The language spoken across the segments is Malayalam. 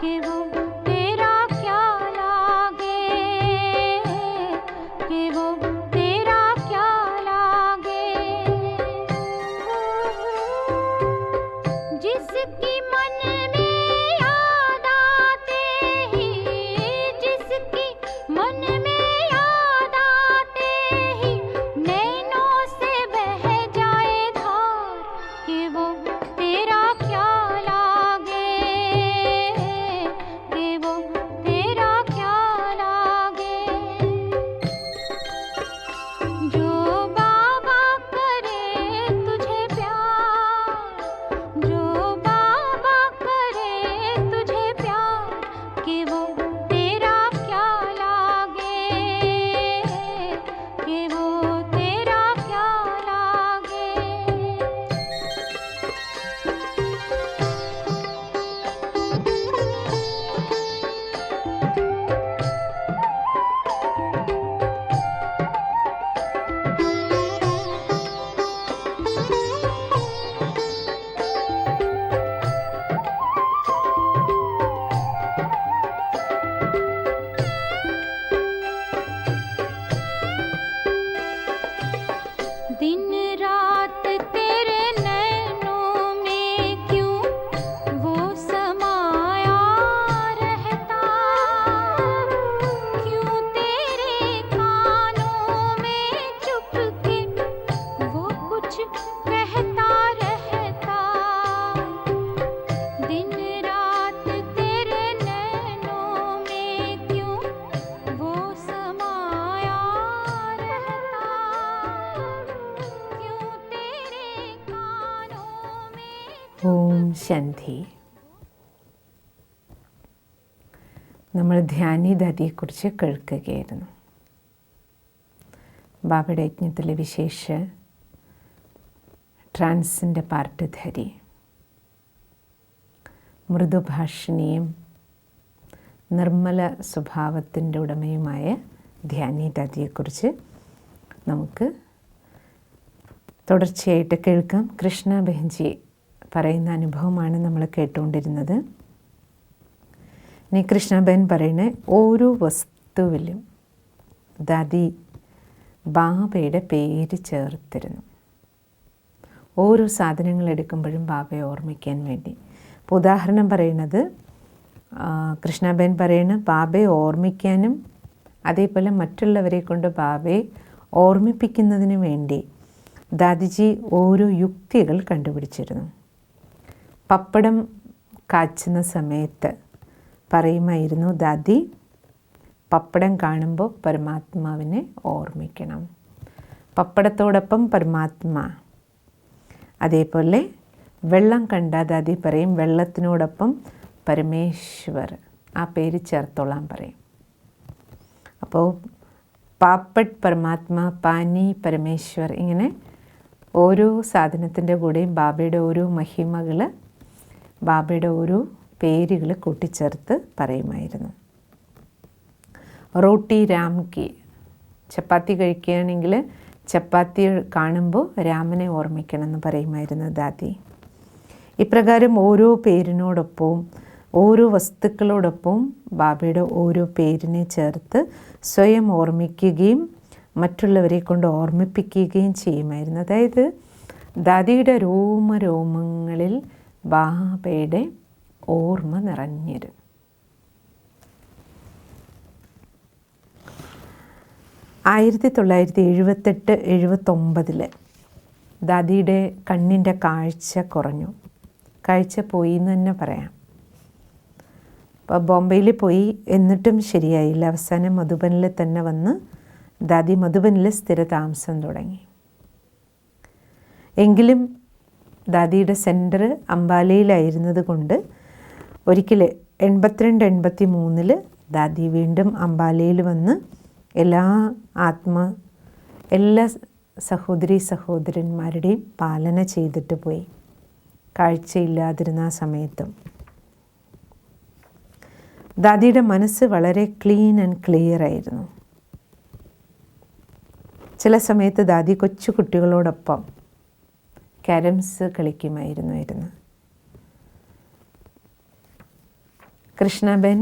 कि वो तेरा क्या लागे, कि वो तेरा क्या लागे। जिसकी मन में याद आते ही, जिसकी मन में याद आते ही नैनों से बह जाए धार, कि वो तेरा क्या लागे, कि वो तेरा क्या लागे। जो बाबा करे तुझे प्यार, जो बाबा करे तुझे प्यार, कि वो तेरा क्या लागे, कि वो तेरा क्या लागे। दिन रात तेरे नैनों में क्यों वो समाया रहता, क्यों तेरे कानों में चुपके वो कुछ कहता रहता। दिन रात तेरे नैनों में क्यों वो समाया रहता, क्यों तेरे कानों में। ഓം ശാന്തി. നമ്മൾ ധ്യാനിദാദിയെക്കുറിച്ച് കേൾക്കുകയായിരുന്നു. ബാബയുടെ യജ്ഞത്തിലെ വിശേഷ ട്രാൻസിൻ്റെ പാർട്ടിധാരി, മൃദുഭാഷിണിയും നിർമ്മല സ്വഭാവത്തിൻ്റെ ഉടമയുമായ ധ്യാനിദാദിയെക്കുറിച്ച് നമുക്ക് തുടർച്ചയായിട്ട് കേൾക്കാം. കൃഷ്ണ ബെഹൻജി പറയുന്ന അനുഭവമാണ് നമ്മൾ കേട്ടുകൊണ്ടിരുന്നത്. ഇനി കൃഷ്ണബെൻ പറയണേ, ഓരോ വസ്തുവിലും ദാദി ബാബയുടെ പേര് ചേർത്തിരുന്നു. ഓരോ സാധനങ്ങൾ എടുക്കുമ്പോഴും ബാബയെ ഓർമ്മിക്കാൻ വേണ്ടി. ഇപ്പോൾ ഉദാഹരണം പറയുന്നത്, കൃഷ്ണബെൻ പറയണ ബാബയെ ഓർമ്മിക്കാനും അതേപോലെ മറ്റുള്ളവരെ കൊണ്ട് ബാബയെ ഓർമ്മിപ്പിക്കുന്നതിന് വേണ്ടി ദാദിജി ഓരോ യുക്തികൾ കണ്ടുപിടിച്ചിരുന്നു. പപ്പടം കാച്ചുന്ന സമയത്ത് പറയുമായിരുന്നു, ദാദി പപ്പടം കാണുമ്പോൾ പരമാത്മാവിനെ ഓർമ്മിക്കണം. പപ്പടത്തോടൊപ്പം പരമാത്മാ. അതേപോലെ വെള്ളം കണ്ടാൽ ദാദി പറയും, വെള്ളത്തിനോടൊപ്പം പരമേശ്വർ, ആ പേര് ചേർത്തോളാൻ പറയും. അപ്പോൾ പാപ്പട്ട് പരമാത്മാ, പാനി പരമേശ്വർ, ഇങ്ങനെ ഓരോ സാധനത്തിൻ്റെ കൂടെയും ബാബയുടെ ഓരോ മഹിമകൾ, ബാബയുടെ ഓരോ പേരുകൾ കൂട്ടിച്ചേർത്ത് പറയുമായിരുന്നു. റോട്ടി രാം കി, ചപ്പാത്തി കഴിക്കുകയാണെങ്കിൽ ചപ്പാത്തി കാണുമ്പോൾ രാമനെ ഓർമ്മിക്കണം എന്ന് പറയുമായിരുന്നു ദാദി. ഇപ്രകാരം ഓരോ പേരിനോടൊപ്പവും ഓരോ വസ്തുക്കളോടൊപ്പവും ബാബയുടെ ഓരോ പേരിനെ ചേർത്ത് സ്വയം ഓർമ്മിക്കുകയും മറ്റുള്ളവരെ കൊണ്ട് ഓർമ്മിപ്പിക്കുകയും ചെയ്യുമായിരുന്നു. അതായത് ദാദിയുടെ രോമങ്ങളിൽ ബാബയുടെ ഓർമ്മ നിറഞ്ഞിരുന്നു. 1978-79 ദാദിയുടെ കണ്ണിൻ്റെ കാഴ്ച കുറഞ്ഞു. കാഴ്ച പോയി എന്ന് തന്നെ പറയാം. അപ്പോൾ ബോംബെയിൽ പോയി, എന്നിട്ടും ശരിയായില്ല. അവസാനം മധുബനിൽ തന്നെ വന്ന് ദാദി മധുബനിൽ സ്ഥിരതാമസം തുടങ്ങി. എങ്കിലും ദാദിയുടെ സെൻറ്റർ അംബാലയിലായിരുന്നത് കൊണ്ട് ഒരിക്കൽ 82-83 ദാദി വീണ്ടും അംബാലയിൽ വന്ന് എല്ലാ സഹോദരി സഹോദരന്മാരുടെയും പാലന ചെയ്തിട്ട് പോയി. കാഴ്ചയില്ലാതിരുന്ന ആ സമയത്തും ദാദിയുടെ മനസ്സ് വളരെ ക്ലീൻ ആൻഡ് ക്ലിയർ ആയിരുന്നു. ചില സമയത്ത് ദാദി കൊച്ചു കുട്ടികളോടൊപ്പം ക്യാരംസ് കളിക്കുമായിരുന്നു. കൃഷ്ണബെൻ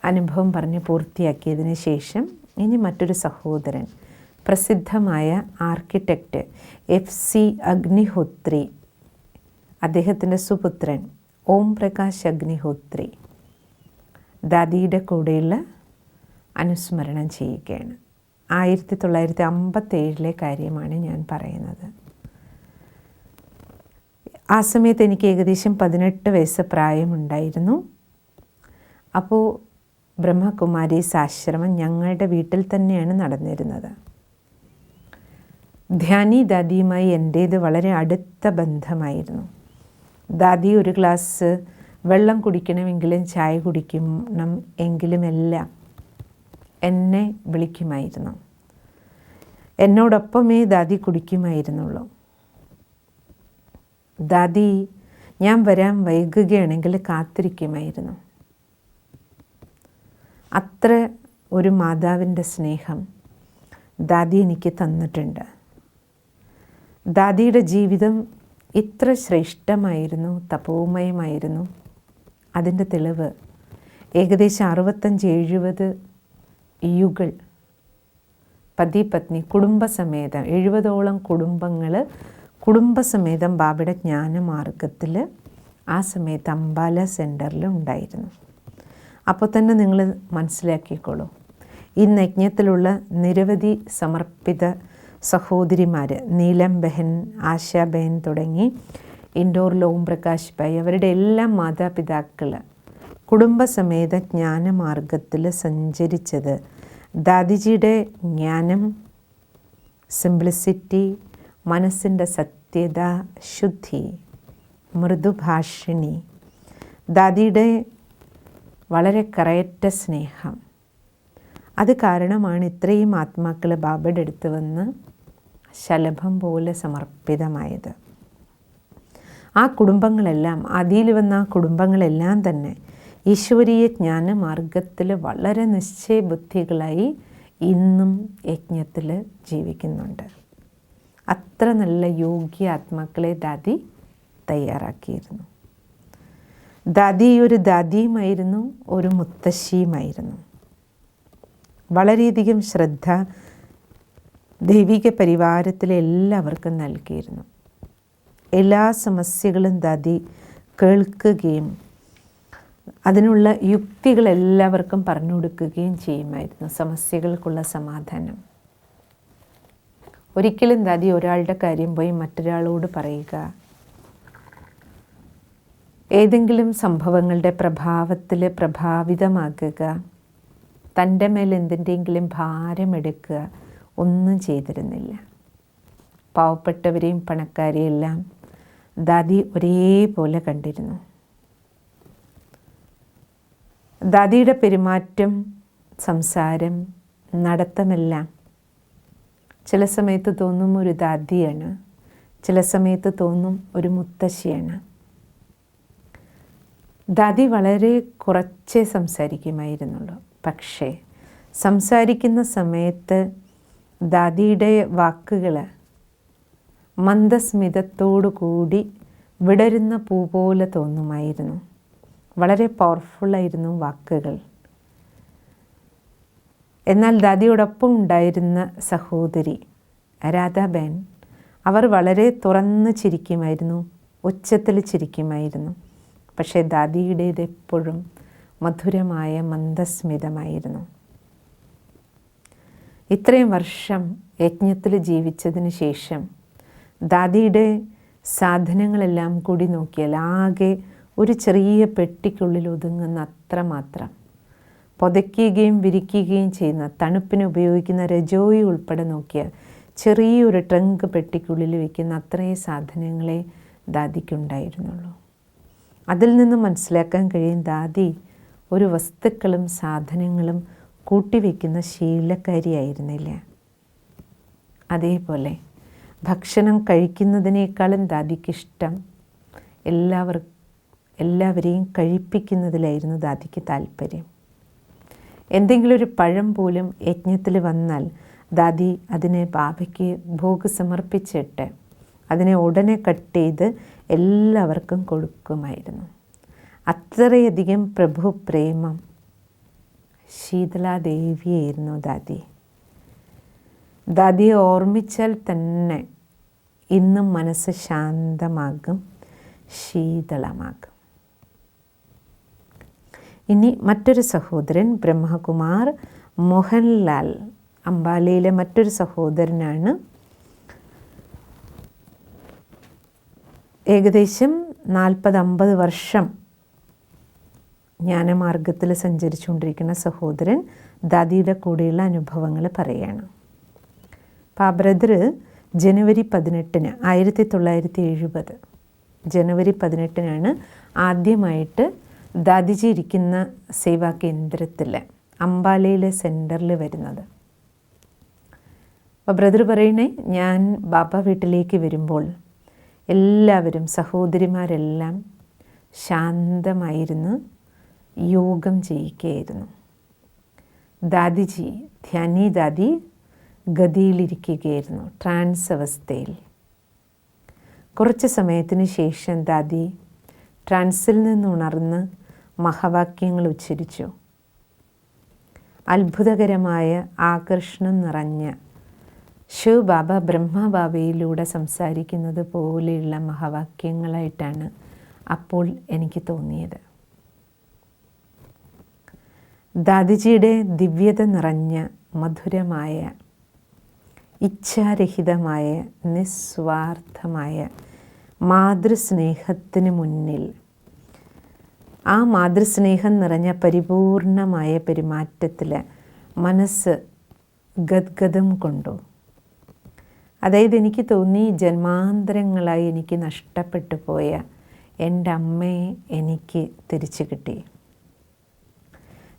അനുഭവം പറഞ്ഞ് പൂർത്തിയാക്കിയതിന് ശേഷം ഇനി മറ്റൊരു സഹോദരൻ, പ്രസിദ്ധമായ ആർക്കിടെക്റ്റ് FC അഗ്നിഹോത്രി, അദ്ദേഹത്തിൻ്റെ സുപുത്രൻ ഓം പ്രകാശ് അഗ്നിഹോത്രി ദാദിയുടെ കൂടെയുള്ള അനുസ്മരണം ചെയ്യുകയാണ്. 1957 കാര്യമാണ് ഞാൻ പറയുന്നത്. ആ സമയത്ത് എനിക്ക് ഏകദേശം 18 വയസ്സ് പ്രായമുണ്ടായിരുന്നു. അപ്പോൾ ബ്രഹ്മകുമാരീസ് ആശ്രമം ഞങ്ങളുടെ വീട്ടിൽ തന്നെയാണ് നടന്നിരുന്നത്. ധ്യാനി ദാദിയുമായി എൻ്റേത് വളരെ അടുത്ത ബന്ധമായിരുന്നു. ദാദി ഒരു ഗ്ലാസ് വെള്ളം കുടിക്കണമെങ്കിലും ചായ കുടിക്കണം എങ്കിലുമെല്ലാം എന്നെ വിളിക്കുമായിരുന്നു. എന്നോടൊപ്പമേ ദാദി കുടിക്കുമായിരുന്നുള്ളൂ. ദാദി ഞാൻ വരാൻ വൈകുകയാണെങ്കിൽ കാത്തിരിക്കുമായിരുന്നു. അത്ര ഒരു മാതാവിൻ്റെ സ്നേഹം ദാദി എനിക്ക് തന്നിട്ടുണ്ട്. ദാദിയുടെ ജീവിതം ഇത്ര ശ്രേഷ്ഠമായിരുന്നു, തപോമയമായിരുന്നു. അതിൻ്റെ തെളിവ് ഏകദേശം 65-70 യുഗൾ പതി പത്നി കുടുംബസമേതം 70ഓളം കുടുംബങ്ങൾ കുടുംബസമേതം ബാബയുടെ ജ്ഞാനമാർഗത്തിൽ ആ സമയത്ത് അംബാല സെൻറ്ററിൽ ഉണ്ടായിരുന്നു. അപ്പോൾ തന്നെ നിങ്ങൾ മനസ്സിലാക്കിക്കോളൂ, ഈ യജ്ഞത്തിലുള്ള നിരവധി സമർപ്പിത സഹോദരിമാർ, നീലം ബഹൻ, ആശാ ബഹൻ തുടങ്ങി ഇൻഡോർ ഓം പ്രകാശ് ഭായ്, അവരുടെ എല്ലാ മാതാപിതാക്കൾ കുടുംബസമേത ജ്ഞാനമാർഗത്തിൽ സഞ്ചരിച്ചത് ദാദിജിയുടെ ജ്ഞാനം, സിംപ്ലിസിറ്റി, മനസ്സിൻ്റെ സത്യത, ശുദ്ധി, മൃദുഭാഷിണി, ദാദിയുടെ വളരെ കറയറ്റ സ്നേഹം, അത് കാരണമാണ് ഇത്രയും ആത്മാക്കൾ ബാബയുടെ അടുത്ത് വന്ന് ശലഭം പോലെ സമർപ്പിതമായത്. ആ കുടുംബങ്ങളെല്ലാം, അതിൽ വന്ന ആ കുടുംബങ്ങളെല്ലാം തന്നെ ഈശ്വരീയ ജ്ഞാനമാർഗത്തിൽ വളരെ നിശ്ചയബുദ്ധികളായി ഇന്നും യജ്ഞത്തിൽ ജീവിക്കുന്നുണ്ട്. അത്ര നല്ല യോഗ്യ ആത്മാക്കളെ ദാദി തയ്യാറാക്കിയിരുന്നു. ദാദി ഒരു ദാദിയുമായിരുന്നു, ഒരു മുത്തശ്ശിയുമായിരുന്നു. വളരെയധികം ശ്രദ്ധ ദൈവിക പരിവാരത്തിലെ എല്ലാവർക്കും നൽകിയിരുന്നു. എല്ലാ സമസ്യകളും ദാദി കേൾക്കുകയും അതിനുള്ള യുക്തികൾ എല്ലാവർക്കും പറഞ്ഞു കൊടുക്കുകയും ചെയ്യുമായിരുന്നു. സമസ്യകൾക്കുള്ള സമാധാനം. ഒരിക്കലും ദാദി ഒരാളുടെ കാര്യം പോയി മറ്റൊരാളോട് പറയുക, ഏതെങ്കിലും സംഭവങ്ങളുടെ പ്രഭാവത്തിൽ പ്രഭാവിതമാക്കുക, തൻ്റെ മേൽ എന്തിൻ്റെയെങ്കിലും ഭാരമെടുക്കുക ഒന്നും ചെയ്തിരുന്നില്ല. പാവപ്പെട്ടവരെയും പണക്കാരെയെല്ലാം ദാദി ഒരേപോലെ കണ്ടിരുന്നു. ദാദിയുടെ പെരുമാറ്റം, സംസാരം, നടത്തമെല്ലാം ചില സമയത്ത് തോന്നും ഒരു ദാദിയാണ്, ചില സമയത്ത് തോന്നും ഒരു മുത്തശ്ശിയാണ്. ദാദി വളരെ കുറച്ചേ സംസാരിക്കുമായിരുന്നുള്ളൂ. പക്ഷേ സംസാരിക്കുന്ന സമയത്ത് ദാദിയുടെ വാക്കുകൾ മന്ദസ്മിതത്തോടു കൂടി വിടരുന്ന പൂ പോലെ തോന്നുമായിരുന്നു. വളരെ പവർഫുള്ളായിരുന്നു വാക്കുകൾ. എന്നാൽ ദാദിയോടൊപ്പം ഉണ്ടായിരുന്ന സഹോദരി രാധാബേൻ, അവർ വളരെ തുറന്ന് ചിരിക്കുമായിരുന്നു, ഉച്ചത്തിൽ ചിരിക്കുമായിരുന്നു. പക്ഷേ ദാദിയുടേത് എപ്പോഴും മധുരമായ മന്ദസ്മിതമായിരുന്നു. ഇത്രയും വർഷം യജ്ഞത്തിൽ ജീവിച്ചതിന് ശേഷം ദാദിയുടെ സാധനങ്ങളെല്ലാം കൂടി നോക്കിയാൽ ആകെ ഒരു ചെറിയ പെട്ടിക്കുള്ളിൽ ഒതുങ്ങുന്ന അത്രമാത്രം, പുതയ്ക്കുകയും വിരിക്കുകയും ചെയ്യുന്ന, തണുപ്പിന് ഉപയോഗിക്കുന്ന രജോയി ഉൾപ്പെടെ നോക്കിയാൽ ചെറിയൊരു ട്രങ്ക് പെട്ടിക്കുള്ളിൽ വയ്ക്കുന്ന അത്രയും സാധനങ്ങളെ ദാദിക്കുണ്ടായിരുന്നുള്ളൂ. അതിൽ നിന്ന് മനസ്സിലാക്കാൻ കഴിയും ദാദി ഒരു വസ്തുക്കളും സാധനങ്ങളും കൂട്ടിവെക്കുന്ന ശീലക്കാരിയായിരുന്നില്ല. അതേപോലെ ഭക്ഷണം കഴിക്കുന്നതിനേക്കാളും ദാദിക്കിഷ്ടം എല്ലാവരെയും കഴിപ്പിക്കുന്നതിലായിരുന്നു ദാദിക്ക് താല്പര്യം. എന്തെങ്കിലും ഒരു പഴം പോലും യജ്ഞത്തിൽ വന്നാൽ ദാദി അതിനെ ബാബയ്ക്ക് ഭോഗ് സമർപ്പിച്ചിട്ട് അതിനെ ഉടനെ കട്ട് ചെയ്ത് എല്ലാവർക്കും കൊടുക്കുമായിരുന്നു. അത്രയധികം പ്രഭു പ്രേമം ശീതളാദേവിയായിരുന്നു ദാദി. ദാദിയെ ഓർമ്മിച്ചാൽ തന്നെ ഇന്നും മനസ്സ് ശാന്തമാകും, ശീതളമാകും. ഇനി മറ്റൊരു സഹോദരൻ ബ്രഹ്മകുമാർ മോഹൻലാൽ, അംബാലയിലെ മറ്റൊരു സഹോദരനാണ്. ഏകദേശം 40-50 വർഷം ജ്ഞാനമാർഗത്തിൽ സഞ്ചരിച്ചുകൊണ്ടിരിക്കുന്ന സഹോദരൻ ദാദിയുടെ കൂടെയുള്ള അനുഭവങ്ങൾ പറയുകയാണ്. അപ്പോൾ ആ ബ്രദർ ജനുവരി 18 1970 ജനുവരി 18 ആദ്യമായിട്ട് ദാദിജി ഇരിക്കുന്ന സേവാ കേന്ദ്രത്തിൽ അംബാലയിലെ സെൻറ്ററിൽ വരുന്നത്. അപ്പോൾ ബ്രദർ പറയണേ, ഞാൻ ബാബ വീട്ടിലേക്ക് വരുമ്പോൾ എല്ലാവരും സഹോദരിമാരെല്ലാം ശാന്തമായിരുന്നു യോഗം ചെയ്യിക്കുകയായിരുന്നു. ദാദിജി, ധ്യാനി ദാദി ഗതിയിലിരിക്കുകയായിരുന്നു, ട്രാൻസ് അവസ്ഥയിൽ. കുറച്ച് സമയത്തിന് ശേഷം ദാദി ട്രാൻസിൽ നിന്നുണർന്ന് മഹാവാക്യങ്ങൾ ഉച്ചരിച്ചു. അത്ഭുതകരമായ ആകർഷണം നിറഞ്ഞ ശിവ് ബാബ ബ്രഹ്മബാബയിലൂടെ സംസാരിക്കുന്നത് പോലെയുള്ള മഹാവാക്യങ്ങളായിട്ടാണ് അപ്പോൾ എനിക്ക് തോന്നിയത്. ദാദിജിയുടെ ദിവ്യത നിറഞ്ഞ മധുരമായ ഇച്ഛാരഹിതമായ നിസ്വാർത്ഥമായ മാതൃസ്നേഹത്തിന് മുന്നിൽ ആ മാതൃസ്നേഹം നിറഞ്ഞ പരിപൂർണമായ പെരുമാറ്റത്തിൽ മനസ്സ് ഗദ്ഗതം കൊണ്ടു. അതായത് എനിക്ക് തോന്നി, ജന്മാന്തരങ്ങളായി എനിക്ക് നഷ്ടപ്പെട്ടു പോയ എൻ്റെ അമ്മയെ എനിക്ക് തിരിച്ചു കിട്ടി.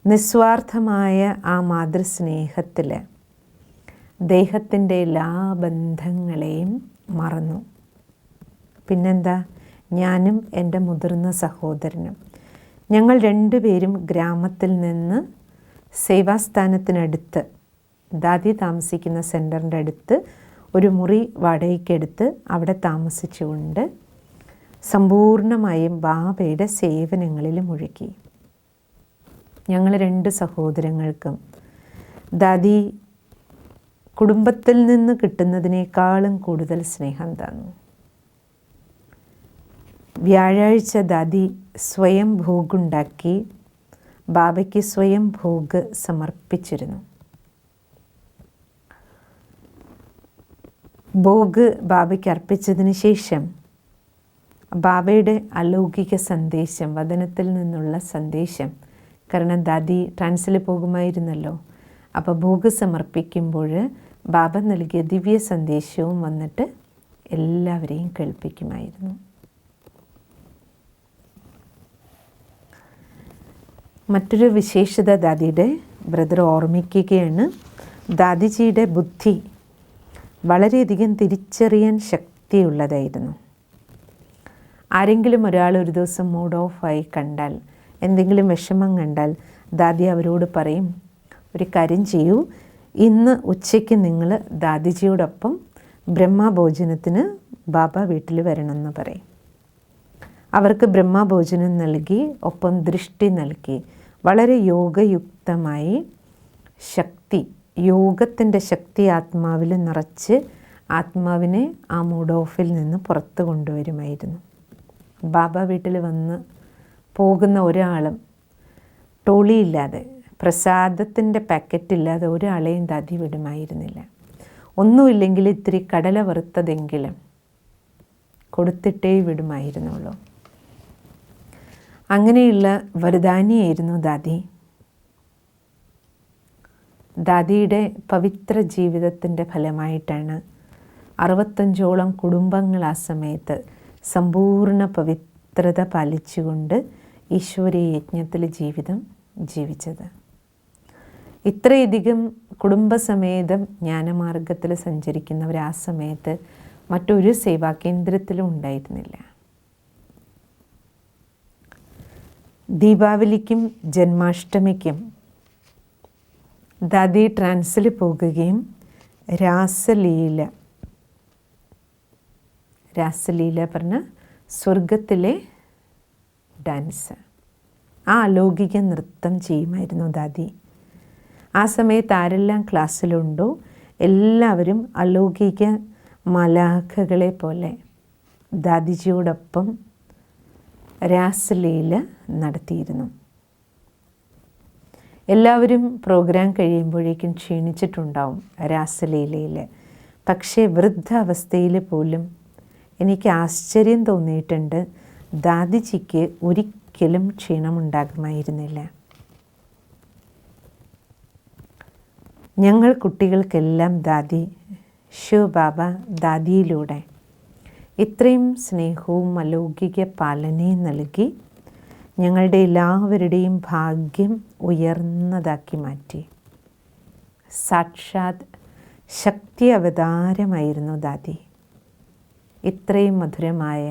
നിസ്വാർത്ഥമായ ആ മാതൃസ്നേഹത്തിൽ ദേഹത്തിൻ്റെ എല്ലാ ബന്ധങ്ങളെയും മറന്നു. പിന്നെന്താ, ഞാനും എൻ്റെ മുതിർന്ന സഹോദരനും ഞങ്ങൾ രണ്ടുപേരും ഗ്രാമത്തിൽ നിന്ന് സേവാസ്ഥാനത്തിനടുത്ത്, ദാദി താമസിക്കുന്ന സെൻറ്ററിൻ്റെ അടുത്ത് ഒരു മുറി വാടകയ്ക്കെടുത്ത് അവിടെ താമസിച്ചുകൊണ്ട് സമ്പൂർണമായും ബാബയുടെ സേവനങ്ങളിൽ മുഴുകി. ഞങ്ങൾ 2 സഹോദരങ്ങൾക്കും ദാദി കുടുംബത്തിൽ നിന്ന് കിട്ടുന്നതിനേക്കാളും കൂടുതൽ സ്നേഹം തന്നു. വ്യാഴാഴ്ച ദാദി സ്വയം ഭോഗുണ്ടാക്കി ബാബയ്ക്ക് സ്വയം ഭോഗ് സമർപ്പിച്ചിരുന്നു. ഭോഗ് ബാബയ്ക്ക് അർപ്പിച്ചതിന് ശേഷം ബാബയുടെ അലൗകിക സന്ദേശം, വദനത്തിൽ നിന്നുള്ള സന്ദേശം, കാരണം ദാദി ട്രാൻസിൽ പോകുമായിരുന്നല്ലോ, അപ്പോൾ ഭോഗ് സമർപ്പിക്കുമ്പോൾ ബാബ നൽകിയ ദിവ്യ സന്ദേശവും വന്നിട്ട് എല്ലാവരെയും കേൾപ്പിക്കുമായിരുന്നു. മറ്റൊരു വിശേഷത ദാദിയുടെ ബ്രദർ ഓർമ്മിക്കുകയാണ്. ദാദിജിയുടെ ബുദ്ധി വളരെയധികം തിരിച്ചറിയാൻ ശക്തിയുള്ളതായിരുന്നു. ആരെങ്കിലും ഒരാൾ ഒരു ദിവസം മൂഡ് ഓഫായി കണ്ടാൽ, എന്തെങ്കിലും വിഷമം കണ്ടാൽ ദാദി അവരോട് പറയും, ഒരു കാര്യം ചെയ്യൂ, ഇന്ന് ഉച്ചയ്ക്ക് നിങ്ങൾ ദാദിജിയോടൊപ്പം ബ്രഹ്മഭോജനത്തിന് ബാബ വീട്ടിൽ വരണമെന്ന് പറയും. അവർക്ക് ബ്രഹ്മഭോജനം നൽകി, ഒപ്പം ദൃഷ്ടി നൽകി, വളരെ യോഗയുക്തമായി ശക്തി, യോഗത്തിൻ്റെ ശക്തി ആത്മാവിൽ നിറച്ച് ആത്മാവിനെ ആ മൂഡ് ഓഫിൽ നിന്ന് പുറത്ത് കൊണ്ടുവരുമായിരുന്നു. ബാബ വീട്ടിൽ വന്ന് പോകുന്ന ഒരാളും ടോളിയില്ലാതെ, പ്രസാദത്തിൻ്റെ പാക്കറ്റില്ലാതെ ഒരാളെയും ദാദി വിടുമായിരുന്നില്ല. ഒന്നുമില്ലെങ്കിൽ ഇത്തിരി കടല വറുത്തതെങ്കിലും കൊടുത്തിട്ടേ വിടുമായിരുന്നുള്ളൂ. അങ്ങനെയുള്ള വരദാനിയായിരുന്നു ദാദി. ദാദിയുടെ പവിത്ര ജീവിതത്തിൻ്റെ ഫലമായിട്ടാണ് 65ഓളം കുടുംബങ്ങൾ ആ സമയത്ത് സമ്പൂർണ്ണ പവിത്രത പാലിച്ചുകൊണ്ട് ഈശ്വരീയ യജ്ഞത്തിൽ ജീവിതം ജീവിച്ചത്. ഇത്രയധികം കുടുംബസമേതം ജ്ഞാനമാർഗത്തിൽ സഞ്ചരിക്കുന്നവർ ആ സമയത്ത് മറ്റൊരു സേവാകേന്ദ്രത്തിലും ഉണ്ടായിരുന്നില്ല. ദീപാവലിക്കും ജന്മാഷ്ടമിക്കും ദാദി ട്രാൻസിൽ പോകുകയും രാസലീല പറഞ്ഞ സ്വർഗത്തിലെ ഡാൻസ്, ആ അലൗകിക നൃത്തം ചെയ്യുമായിരുന്നു ദാദി. ആ സമയത്ത് ആരെല്ലാം ക്ലാസ്സിലുണ്ടോ എല്ലാവരും അലൗകിക മലാഖകളെ പോലെ ദാദിജിയോടൊപ്പം രാസലീല നടത്തിയിരുന്നു. എല്ലാവരും പ്രോഗ്രാം കഴിയുമ്പോഴേക്കും ക്ഷീണിച്ചിട്ടുണ്ടാവും രാസലീലയിൽ. പക്ഷേ വൃദ്ധാവസ്ഥയിൽ പോലും എനിക്ക് ആശ്ചര്യം തോന്നിയിട്ടുണ്ട്, ദാദിജിക്ക് ഒരിക്കലും ക്ഷീണമുണ്ടാകുമായിരുന്നില്ല. ഞങ്ങൾ കുട്ടികൾക്കെല്ലാം ദാദി, ശിവ ബാബ ദാദിയിലൂടെ ഇത്രയും സ്നേഹവും അലൗകിക പാലനയും നൽകി ഞങ്ങളുടെ എല്ലാവരുടെയും ഭാഗ്യം ഉയർന്നതാക്കി മാറ്റി. സാക്ഷാത് ശക്തി അവതാരമായിരുന്നു ദാദി. ഇത്രയും മധുരമായ,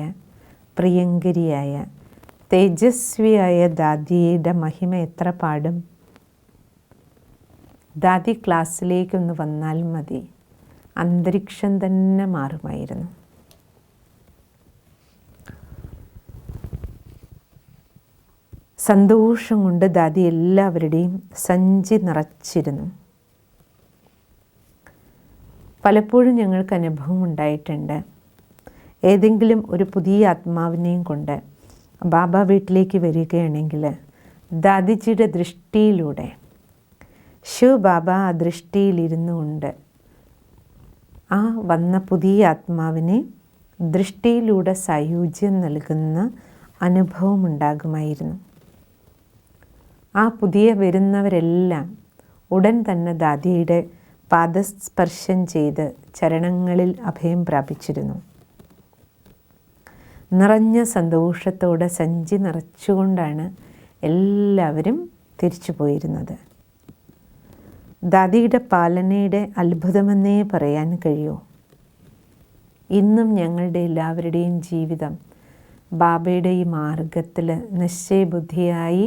പ്രിയങ്കരിയായ, തേജസ്വിയായ ദാദിയുടെ മഹിമ എത്ര പാടും. ദാദി ക്ലാസ്സിലേക്കൊന്ന് വന്നാൽ മതി, അന്തരീക്ഷം തന്നെ മാറുമായിരുന്നു. സന്തോഷം കൊണ്ട് ദാദി എല്ലാവരുടെയും സഞ്ചി നിറച്ചിരുന്നു. പലപ്പോഴും ഞങ്ങൾക്ക് അനുഭവം ഉണ്ടായിട്ടുണ്ട്, ഏതെങ്കിലും ഒരു പുതിയ ആത്മാവിനെയും കൊണ്ട് ബാബ വീട്ടിലേക്ക് വരികയാണെങ്കിൽ ദാദിജിയുടെ ദൃഷ്ടിയിലൂടെ ശിവ ബാബ ആ ദൃഷ്ടിയിലിരുന്നു കൊണ്ട് ആ വന്ന പുതിയ ആത്മാവിനെ ദൃഷ്ടിയിലൂടെ സായുജ്യം നൽകുന്ന അനുഭവം ഉണ്ടാകുമായിരുന്നു. ആ പുതിയ വരുന്നവരെല്ലാം ഉടൻ തന്നെ ദാദിയുടെ പാദസ്പർശം ചെയ്ത് ചരണങ്ങളിൽ അഭയം പ്രാപിച്ചിരുന്നു. നിറഞ്ഞ സന്തോഷത്തോടെ സഞ്ചി നിറച്ചുകൊണ്ടാണ് എല്ലാവരും തിരിച്ചു പോയിരുന്നത്. ദാദിയുടെ പാലനയുടെ അത്ഭുതമെന്നേ പറയാൻ കഴിയൂ. ഇന്നും ഞങ്ങളുടെ എല്ലാവരുടെയും ജീവിതം ബാബയുടെ ഈ മാർഗത്തിൽ നിശ്ചയബുദ്ധിയായി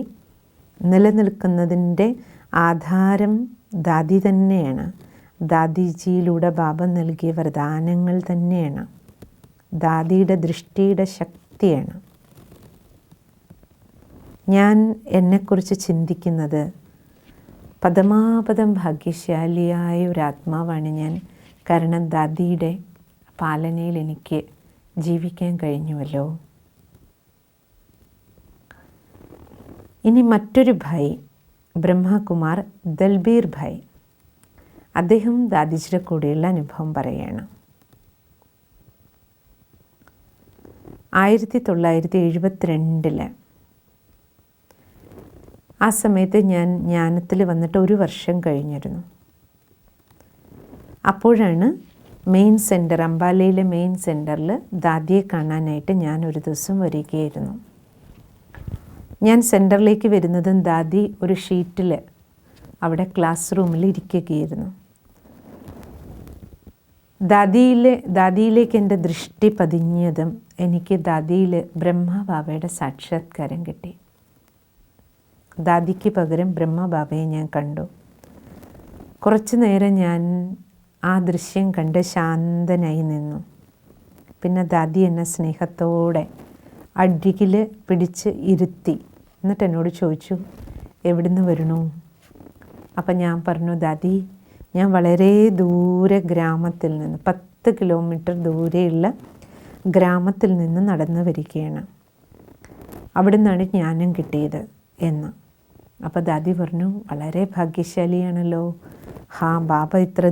നിലനിൽക്കുന്നതിൻ്റെ ആധാരം ദാദി തന്നെയാണ്. ദാദിജിയിലൂടെ ബാബ നൽകിയ വരദാനങ്ങൾ തന്നെയാണ്. ദാദിയുടെ ദൃഷ്ടിയുടെ ശക്തിയാണ്. ഞാൻ എന്നെക്കുറിച്ച് ചിന്തിക്കുന്നത്, പദമാപദം ഭാഗ്യശാലിയായ ഒരു ആത്മാവാണ് ഞാൻ. കാരണം ദാദിയുടെ പാലനയിൽ എനിക്ക് ജീവിക്കാൻ കഴിഞ്ഞുവല്ലോ. ഇനി മറ്റൊരു ഭായി, ബ്രഹ്മകുമാർ ദൽബീർ ഭായ്, അദ്ദേഹം ദാദിജിയുടെ കൂടെയുള്ള അനുഭവം പറയുകയാണ്. 1972 ആ സമയത്ത് ഞാൻ ജ്ഞാനത്തിൽ വന്നിട്ട് 1 വർഷം കഴിഞ്ഞിരുന്നു. അപ്പോഴാണ് മെയിൻ സെൻറ്റർ, അംബാലയിലെ മെയിൻ സെൻറ്ററിൽ ദാദിയെ കാണാനായിട്ട് ഞാൻ ഒരു ദിവസം വരികയായിരുന്നു. ഞാൻ സെൻറ്ററിലേക്ക് വരുന്നതും ദാദി ഒരു ഷീറ്റിൽ അവിടെ ക്ലാസ് റൂമിൽ ഇരിക്കുകയായിരുന്നു. ദാദിയിലേക്ക് എൻ്റെ ദൃഷ്ടി പതിഞ്ഞതും എനിക്ക് ദാദിയിൽ ബ്രഹ്മബാബയുടെ സാക്ഷാത്കാരം കിട്ടി. ദാദിക്ക് പകരം ബ്രഹ്മബാബയെ ഞാൻ കണ്ടു. കുറച്ചു നേരം ഞാൻ ആ ദൃശ്യം കണ്ട് ശാന്തനായി നിന്നു. പിന്നെ ദാദി എന്നെ സ്നേഹത്തോടെ അടികിൽ പിടിച്ച് ഇരുത്തി. എന്നിട്ട് എന്നോട് ചോദിച്ചു, എവിടുന്ന് വരണു? അപ്പം ഞാൻ പറഞ്ഞു, ദാദി, ഞാൻ വളരെ ദൂരെ ഗ്രാമത്തിൽ നിന്ന് 10 കിലോമീറ്റർ ദൂരെയുള്ള ഗ്രാമത്തിൽ നിന്ന് നടന്നു വരികയാണ്. അവിടെ നിന്നാണ് ജ്ഞാനം കിട്ടിയത് എന്ന്. അപ്പോൾ ദാദി പറഞ്ഞു, വളരെ ഭാഗ്യശാലിയാണല്ലോ. ബാബ ഇത്ര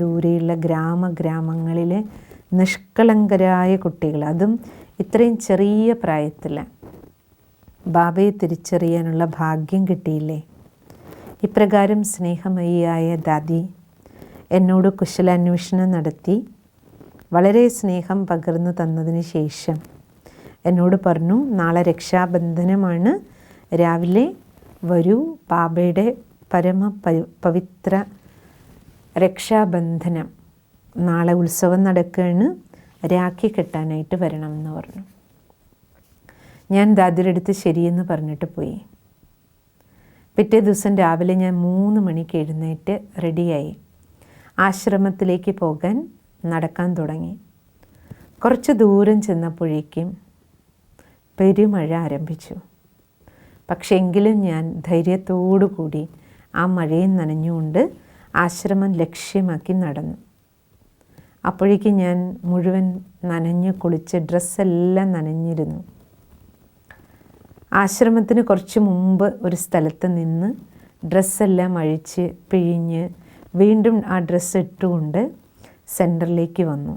ദൂരെയുള്ള ഗ്രാമങ്ങളിലെ നിഷ്കളങ്കരായ കുട്ടികൾ, അതും ഇത്രയും ചെറിയ പ്രായത്തിൽ ബാബയെ തിരിച്ചറിയാനുള്ള ഭാഗ്യം കിട്ടിയില്ലേ. ഇപ്രകാരം സ്നേഹമയിയായ ദാദി എന്നോട് കുശലാന്വേഷണം നടത്തി വളരെ സ്നേഹം പകർന്നു തന്നതിന് ശേഷം എന്നോട് പറഞ്ഞു, നാളെ രക്ഷാബന്ധനമാണ്, രാവിലെ വരൂ, ബാബയുടെ പവിത്ര രക്ഷാബന്ധനം, നാളെ ഉത്സവം നടക്കുകയാണ്, രാഖി കെട്ടാനായിട്ട് വരണം എന്ന് പറഞ്ഞു. ഞാൻ ദാദിയുടെ അടുത്ത് ശരിയെന്ന് പറഞ്ഞിട്ട് പോയി. പിറ്റേ ദിവസം രാവിലെ ഞാൻ 3 മണിക്ക് എഴുന്നേറ്റ് റെഡിയായി ആശ്രമത്തിലേക്ക് പോകാൻ നടക്കാൻ തുടങ്ങി. കുറച്ച് ദൂരം ചെന്നപ്പോഴേക്കും പെരുമഴ ആരംഭിച്ചു. പക്ഷേ എങ്കിലും ഞാൻ ധൈര്യത്തോടു കൂടി ആ മഴയും നനഞ്ഞുകൊണ്ട് ആശ്രമം ലക്ഷ്യമാക്കി നടന്നു. അപ്പോഴേക്കും ഞാൻ മുഴുവൻ നനഞ്ഞ് കുളിച്ച് ഡ്രസ്സെല്ലാം നനഞ്ഞിരുന്നു. ആശ്രമത്തിന് കുറച്ച് മുമ്പ് ഒരു സ്ഥലത്ത് നിന്ന് ഡ്രസ്സെല്ലാം അഴിച്ച് പിഴിഞ്ഞ് വീണ്ടും ആ ഡ്രസ്സ് ഇട്ടുകൊണ്ട് സെൻറ്ററിലേക്ക് വന്നു.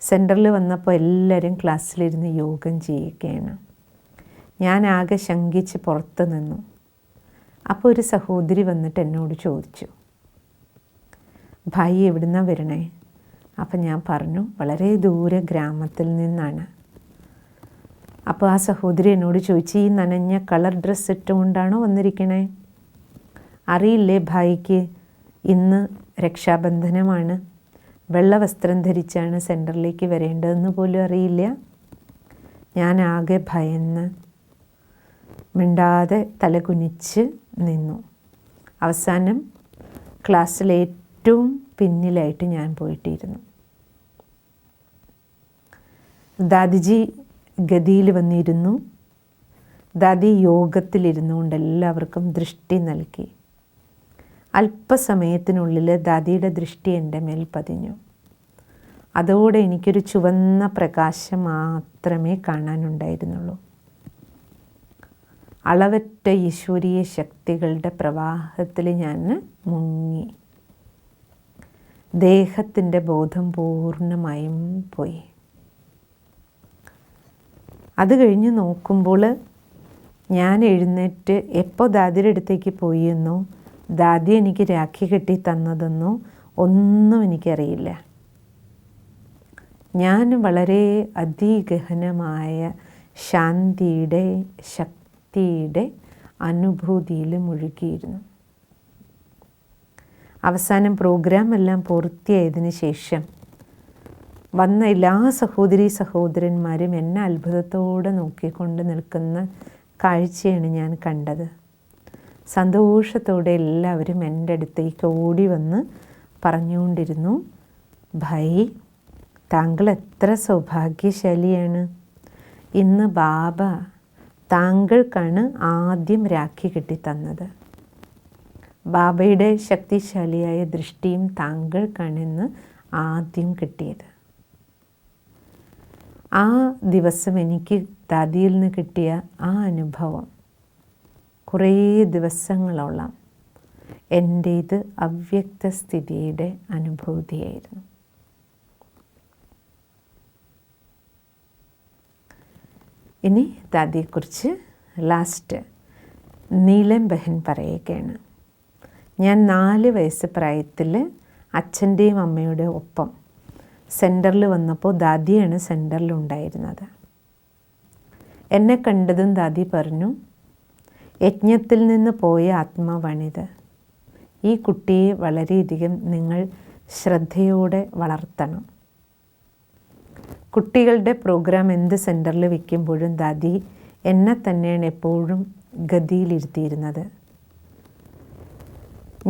സെൻറ്ററിൽ വന്നപ്പോൾ എല്ലാവരും ക്ലാസ്സിലിരുന്ന് യോഗം ചെയ്യുകയാണ്. ഞാൻ ആകെ ശങ്കിച്ച് പുറത്ത് നിന്നു. അപ്പോൾ ഒരു സഹോദരി വന്നിട്ട് എന്നോട് ചോദിച്ചു, ഭായി എവിടുന്നാണ് വരണേ? അപ്പം ഞാൻ പറഞ്ഞു, വളരെ ദൂരെ ഗ്രാമത്തിൽ നിന്നാണ്. അപ്പോൾ ആ സഹോദരി എന്നോട് ചോദിച്ചു, ഈ നനഞ്ഞ കളർ ഡ്രസ്സ് ഇട്ടുകൊണ്ടാണോ വന്നിരിക്കണേ? അറിയില്ലേ ഭായിക്ക് ഇന്ന് രക്ഷാബന്ധനമാണ്, വെള്ള വസ്ത്രം ധരിച്ചാണ് സെൻറ്ററിലേക്ക് വരേണ്ടതെന്ന് പോലും അറിയില്ല. ഞാൻ ആകെ ഭയന്ന് മിണ്ടാതെ തലകുനിച്ച് നിന്നു. അവസാനം ക്ലാസ്സിലെ ഏറ്റവും പിന്നിലായിട്ട് ഞാൻ പോയിട്ടിരുന്നു. ദാദിജി ഗതിയിൽ വന്നിരുന്നു. ദാദി യോഗത്തിലിരുന്നു കൊണ്ട് എല്ലാവർക്കും ദൃഷ്ടി നൽകി. അല്പസമയത്തിനുള്ളിൽ ദാദിയുടെ ദൃഷ്ടി എൻ്റെ മേൽ പതിഞ്ഞു. അതോടെ എനിക്കൊരു ചുവന്ന പ്രകാശം മാത്രമേ കാണാനുണ്ടായിരുന്നുള്ളൂ. അളവറ്റ ഈശ്വരീയ ശക്തികളുടെ പ്രവാഹത്തിൽ ഞാൻ മുങ്ങി. ദേഹത്തിൻ്റെ ബോധം പൂർണ്ണമായും പോയി. അത് കഴിഞ്ഞ് നോക്കുമ്പോൾ ഞാൻ എഴുന്നേറ്റ് എപ്പോൾ ദാദിയുടെ അടുത്തേക്ക് പോയി എന്നോ ദാദി എനിക്ക് രാഖി കെട്ടി തന്നതെന്നോ ഒന്നും എനിക്കറിയില്ല. ഞാൻ വളരെ അതിഗഹനമായ ശാന്തിയുടെ ശക്തിയുടെ അനുഭൂതിയിൽ മുഴുകിയിരുന്നു. അവസാനം പ്രോഗ്രാം എല്ലാം പൂർത്തിയായതിന് ശേഷം വന്ന എല്ലാ സഹോദരീ സഹോദരന്മാരും എന്നെ അത്ഭുതത്തോടെ നോക്കിക്കൊണ്ട് നിൽക്കുന്ന കാഴ്ചയാണ് ഞാൻ കണ്ടത്. സന്തോഷത്തോടെ എല്ലാവരും എൻ്റെ അടുത്തേക്ക് ഓടി വന്ന് പറഞ്ഞുകൊണ്ടിരുന്നു, ഭായി താങ്കൾ എത്ര സൗഭാഗ്യശാലിയാണ്. ഇന്ന് ബാബ താങ്കൾക്കാണ് ആദ്യം രാഖി കെട്ടിത്തന്നത്. ബാബയുടെ ശക്തിശാലിയായ ദൃഷ്ടിയും താങ്കൾക്കാണെന്ന് ആദ്യം കിട്ടിയത്. ആ ദിവസം എനിക്ക് ദാദിയിൽ നിന്ന് കിട്ടിയ ആ അനുഭവം കുറേ ദിവസങ്ങളോളം എൻ്റേത് അവ്യക്ത സ്ഥിതിയുടെ അനുഭൂതിയായിരുന്നു. ഇനി ദാദിയെക്കുറിച്ച് ലാസ്റ്റ് നീലം ബഹൻ പറയുകയാണ്. ഞാൻ 4 വയസ്സ് പ്രായത്തിൽ അച്ഛൻ്റെയും അമ്മയുടെ ഒപ്പം സെൻറ്ററിൽ വന്നപ്പോൾ ദാദിയാണ് സെൻറ്ററിലുണ്ടായിരുന്നത്. എന്നെ കണ്ടതും ദാദി പറഞ്ഞു, യജ്ഞത്തിൽ നിന്ന് പോയ ആത്മാവാണിത്. ഈ കുട്ടിയെ വളരെയധികം നിങ്ങൾ ശ്രദ്ധയോടെ വളർത്തണം. കുട്ടികളുടെ പ്രോഗ്രാം എന്ത് സെൻറ്ററിൽ വയ്ക്കുമ്പോഴും ദാദി എന്നെ തന്നെയാണ് എപ്പോഴും ഗതിയിലിരുത്തിയിരുന്നത്.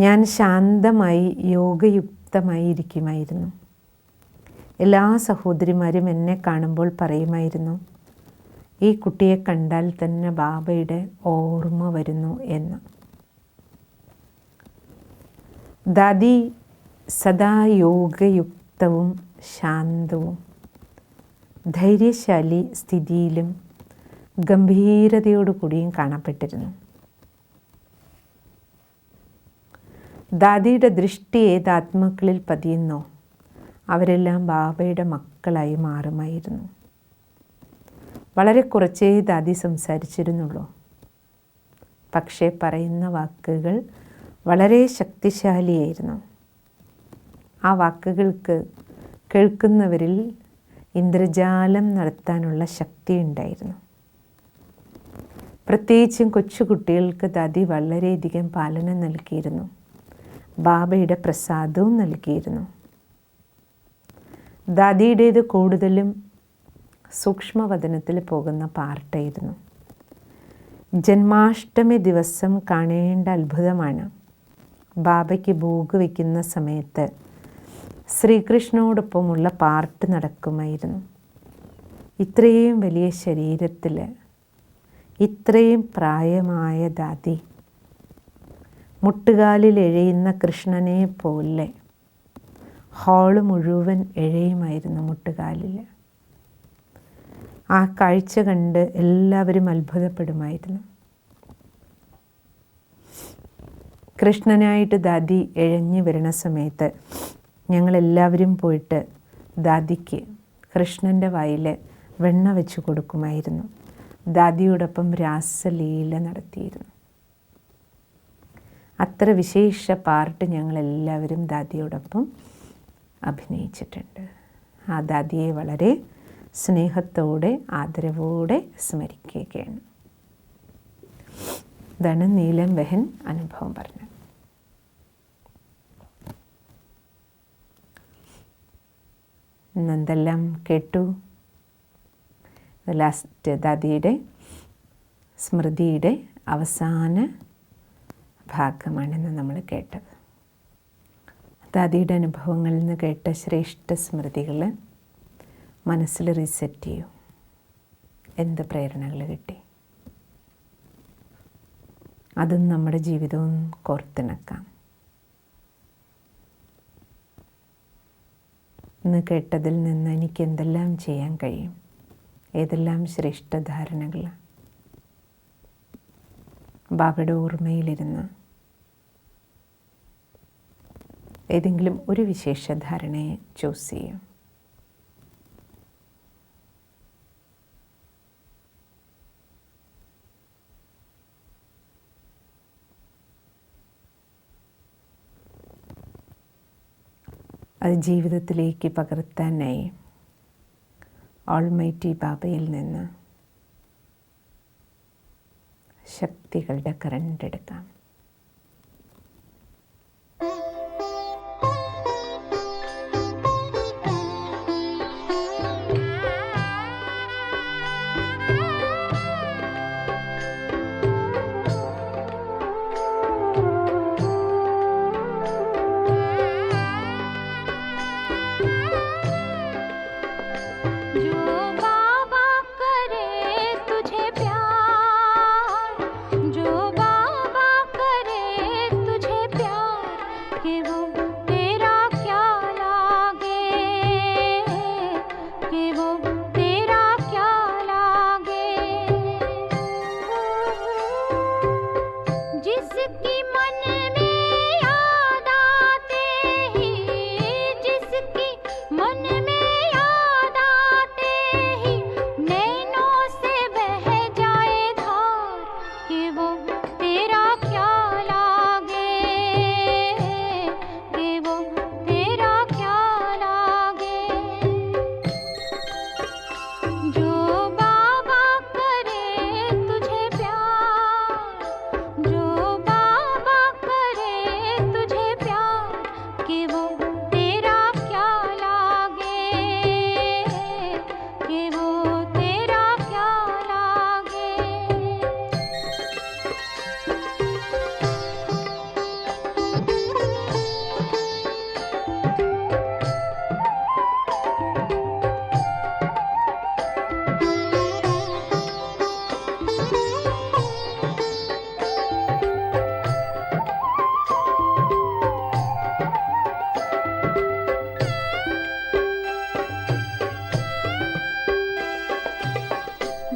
ഞാൻ ശാന്തമായി യോഗയുക്തമായി ഇരിക്കുമായിരുന്നു. എല്ലാ സഹോദരിമാരും എന്നെ കാണുമ്പോൾ പറയുമായിരുന്നു, ഈ കുട്ടിയെ കണ്ടാൽ തന്നെ ബാബയുടെ ഓർമ്മ വരുന്നു എന്ന്. ദാദി സദാ യോഗയുക്തവും ശാന്തവും ധൈര്യശാലി സ്ഥിതിയിലും ഗംഭീരതയോടുകൂടിയും കാണപ്പെട്ടിരുന്നു. ദാദിയുടെ ദൃഷ്ടി ഏത് ആത്മാക്കളിൽ പതിയുന്നോ അവരെല്ലാം ബാബയുടെ മക്കളായി മാറുമായിരുന്നു. വളരെ കുറച്ചേ ദാദി സംസാരിച്ചിരുന്നുള്ളൂ. പക്ഷേ പറയുന്ന വാക്കുകൾ വളരെ ശക്തിശാലിയായിരുന്നു. ആ വാക്കുകൾക്ക് കേൾക്കുന്നവരിൽ ഇന്ദ്രജാലം നടത്താനുള്ള ശക്തി ഉണ്ടായിരുന്നു. പ്രത്യേകിച്ചും കൊച്ചുകുട്ടികൾക്ക് ദാദി വളരെയധികം പാലനം നൽകിയിരുന്നു. ബാബയുടെ പ്രസാദവും നൽകിയിരുന്നു. ദാദിയുടേത് കൂടുതലും സൂക്ഷ്മവദനത്തിൽ പോകുന്ന പാർട്ടായിരുന്നു. ജന്മാഷ്ടമി ദിവസം കാണേണ്ട അത്ഭുതമാണ്. ബാബയ്ക്ക് ഭോഗ് വയ്ക്കുന്ന സമയത്ത് ശ്രീകൃഷ്ണനോടൊപ്പമുള്ള പാർട്ട് നടക്കുമായിരുന്നു. ഇത്രയും വലിയ ശരീരത്തിൽ ഇത്രയും പ്രായമായ ദാദി മുട്ടുകാലിൽ എഴയുന്ന കൃഷ്ണനെ പോലെ ഹാള് മുഴുവൻ എഴയുമായിരുന്നു മുട്ടുകാലിൽ. ആ കാഴ്ച കണ്ട് എല്ലാവരും അത്ഭുതപ്പെടുമായിരുന്നു. കൃഷ്ണനായിട്ട് ദാദി എഴഞ്ഞു വരുന്ന സമയത്ത് ഞങ്ങളെല്ലാവരും പോയിട്ട് ദാദിക്ക് കൃഷ്ണൻ്റെ വായിൽ വെണ്ണ വെച്ച് കൊടുക്കുമായിരുന്നു. ദാദിയോടൊപ്പം രാസലീല നടത്തിയിരുന്നു. അത്ര വിശേഷ പാർട്ട് ഞങ്ങളെല്ലാവരും ദാദിയോടൊപ്പം അഭിനയിച്ചിട്ടുണ്ട്. ആ ദാദിയെ വളരെ സ്നേഹത്തോടെ ആദരവോടെ സ്മരിക്കുകയാണ്. ഇതാണ് നീലം ബഹൻ അനുഭവം പറഞ്ഞത്. ഇന്നെന്തെല്ലാം കേട്ടു? ലാസ്റ്റ് ദാദിയുടെ സ്മൃതിയുടെ അവസാന ഭാഗമാണിന്ന് നമ്മൾ കേട്ടത്. ദാദിയുടെ അനുഭവങ്ങളിൽ നിന്ന് കേട്ട ശ്രേഷ്ഠ സ്മൃതികൾ മനസ്സിൽ റീസെറ്റ് ചെയ്യൂ. എന്ത് പ്രേരണകൾ കിട്ടി? അതും നമ്മുടെ ജീവിതവും കോർത്തിണക്കാം. ഇന്ന് കേട്ടതിൽ നിന്ന് എനിക്ക് എന്തെല്ലാം ചെയ്യാൻ കഴിയും? ഏതെല്ലാം ശ്രേഷ്ഠ ധാരണകൾ? ബാബയുടെ ഓർമ്മയിലിരുന്ന് ഏതെങ്കിലും ഒരു വിശേഷ ധാരണയെ ചൂസ് ചെയ്യും. അത് ജീവിതത്തിലേക്ക് പകർത്താനായി ഓൾമൈറ്റി ബാബയിൽ നിന്ന് ശക്തികളുടെ കറണ്ട് എടുക്കാം.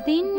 दिन